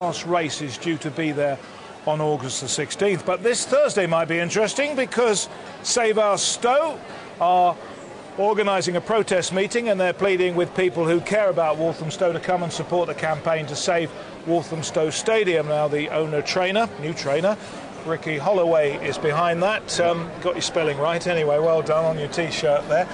Last race is due to be there on August the 16th, but this Thursday might be interesting because Save Our Stow are organising a protest meeting, and they're pleading with people who care about Walthamstow to come and support the campaign to save Walthamstow Stadium. Now the new trainer, Ricky Holloway, is behind that. Got your spelling right anyway, well done on your T-shirt there.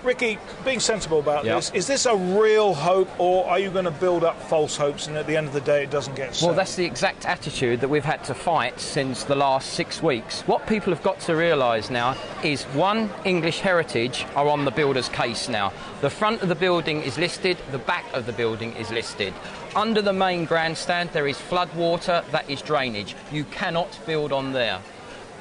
Ricky, being sensible about this, is this a real hope, or are you going to build up false hopes and at the end of the day it doesn't get set? Well, that's the exact attitude that we've had to fight since the last 6 weeks. What people have got to realise now is, one, English heritage are on the builder's case now. The front of the building is listed, the back of the building is listed. Under the main grandstand there is flood water, that is drainage. You cannot build on there.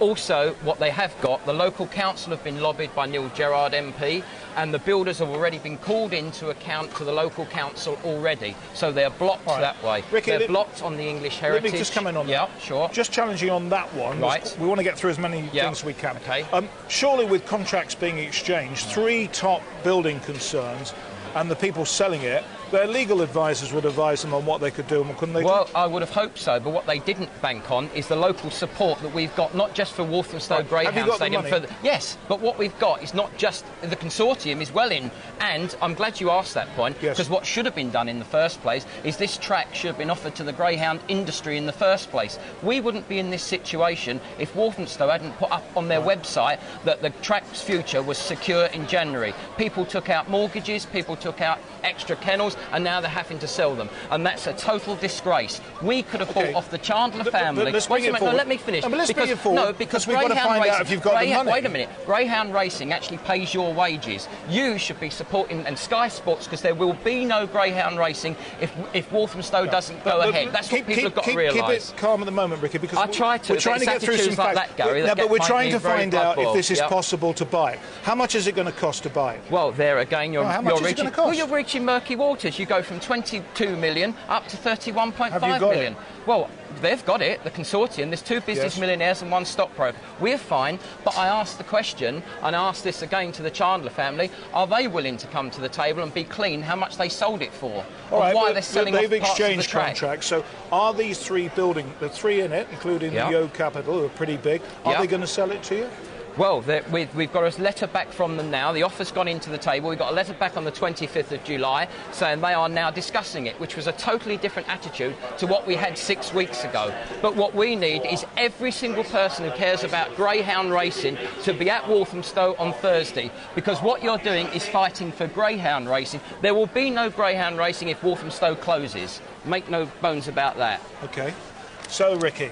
Also, what they have got, the local council have been lobbied by Neil Gerrard MP, and the builders have already been called into account to the local council already. So they're blocked that way. Ricky, they're blocked on the English heritage. Let me just come in on that. Yeah, sure. Just challenging on that one. Right. We want to get through as many things as we can. Okay. Surely with contracts being exchanged, 3 top building concerns and the people selling it, their legal advisors would advise them on what they could do and what couldn't they do? Well, I would have hoped so, but what they didn't bank on is the local support that we've got, not just for Walthamstow Greyhound Stadium. Yes, but what we've got is not just the consortium is well in, and I'm glad you asked that point, because what should have been done in the first place is this track should have been offered to the greyhound industry in the first place. We wouldn't be in this situation if Walthamstow hadn't put up on their website that the track's future was secure in January. People took out mortgages, people took out extra kennels, and now they're having to sell them, and that's a total disgrace. We could have bought off the Chandler family. Let me finish. No, let's bring it forward, because we've got to find out if you've got the money. Wait a minute. Greyhound Racing actually pays your wages. You should be supporting, and Sky Sports, because there will be no Greyhound Racing if Walthamstow doesn't go ahead. That's what people have got to realise. Keep it calm at the moment, Ricky, because I try to. We're trying to get through some facts. Like that, Gary, but we're trying to find out if this is possible to buy it. How much is it going to cost to buy it? Well, there again, you're reaching murky waters. You go from 22 million up to 31.5 million. Well, they've got it, the consortium. There's 2 business millionaires and 1 stockbroker. We're fine, but I asked the question, and I asked this again to the Chandler family, are they willing to come to the table and be clean how much they sold it for? All right, why they're selling they've off parts exchanged of the track. contracts, so are these 3 building, the 3 in it, including the Yo Capital, who are pretty big, are they going to sell it to you? Well, we've got a letter back from them now. The offer's gone into the table. We got a letter back on the 25th of July saying they are now discussing it, which was a totally different attitude to what we had 6 weeks ago. But what we need is every single person who cares about greyhound racing to be at Walthamstow on Thursday, because what you're doing is fighting for greyhound racing. There will be no greyhound racing if Walthamstow closes. Make no bones about that. OK. So, Ricky,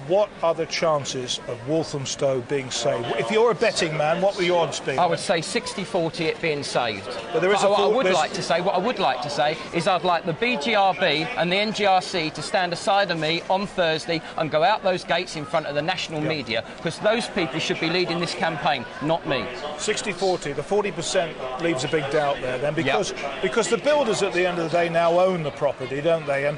what are the chances of Walthamstow being saved? If you're a betting man, what were your odds be? I would say 60-40 it being saved. But there is what I would like to say is I'd like the BGRB and the NGRC to stand aside of me on Thursday and go out those gates in front of the national media, because those people should be leading this campaign, not me. 60-40, the 40% leaves a big doubt there then, because the builders at the end of the day now own the property, don't they? And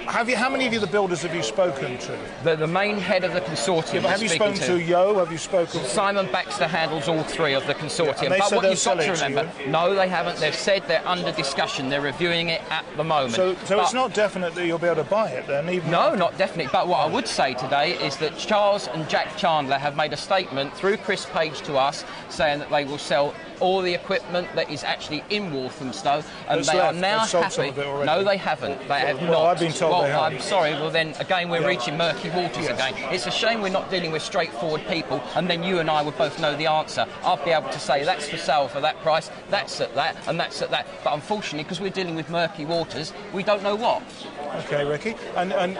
how many of you, the builders, have you spoken to? The main head of the consortium. Have you spoken to Yo? Have you spoken to... Simon Baxter handles all 3 of the consortium. But what you've got to remember, no, they haven't. They've said they're under discussion. They're reviewing it at the moment. So it's not definite that you'll be able to buy it then, even... No, not definitely. But what I would say today is that Charles and Jack Chandler have made a statement through Chris Page to us saying that they will sell all the equipment that is actually in Walthamstow, and they are now happy. No, they haven't. They have not. I've been told they have. I'm sorry. Well, then again, we're reaching murky waters again. It's a shame we're not dealing with straightforward people, and then you and I would both know the answer. I'd be able to say that's for sale for that price, that's at that, and that's at that. But unfortunately, because we're dealing with murky waters, we don't know what. OK, Ricky. And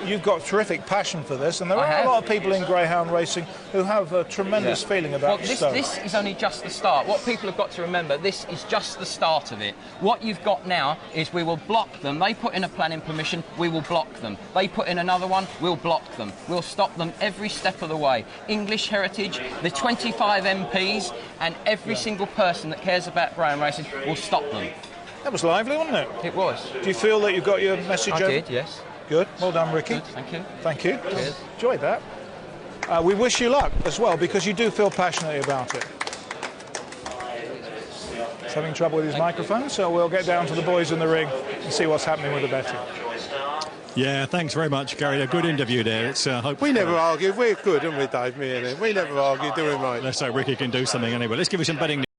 you've got terrific passion for this, and there are a lot of people in greyhound racing who have a tremendous feeling about Stow. This is only just the start. What people have got to remember, this is just the start of it. What you've got now is we will block them. They put in a planning permission, we will block them. They put in another one, we'll block them. We'll stop them every step of the way. English heritage, the 25 MPs, and every single person that cares about greyhound racing will stop them. That was lively, wasn't it? It was. Do you feel that you got your message over? I did, yes. Good. Well done, Ricky. Good, thank you. Thank you. Cheers. Enjoyed that. We wish you luck as well, because you do feel passionately about it. He's having trouble with his microphone, so we'll get down to the boys in the ring and see what's happening with the betting. Yeah, thanks very much, Gary. A good interview there. It's hope we never argued. We're good, aren't we, Dave? Me and him. We never argued, do we, mate? Let's hope Ricky can do something anyway. Let's give you some betting.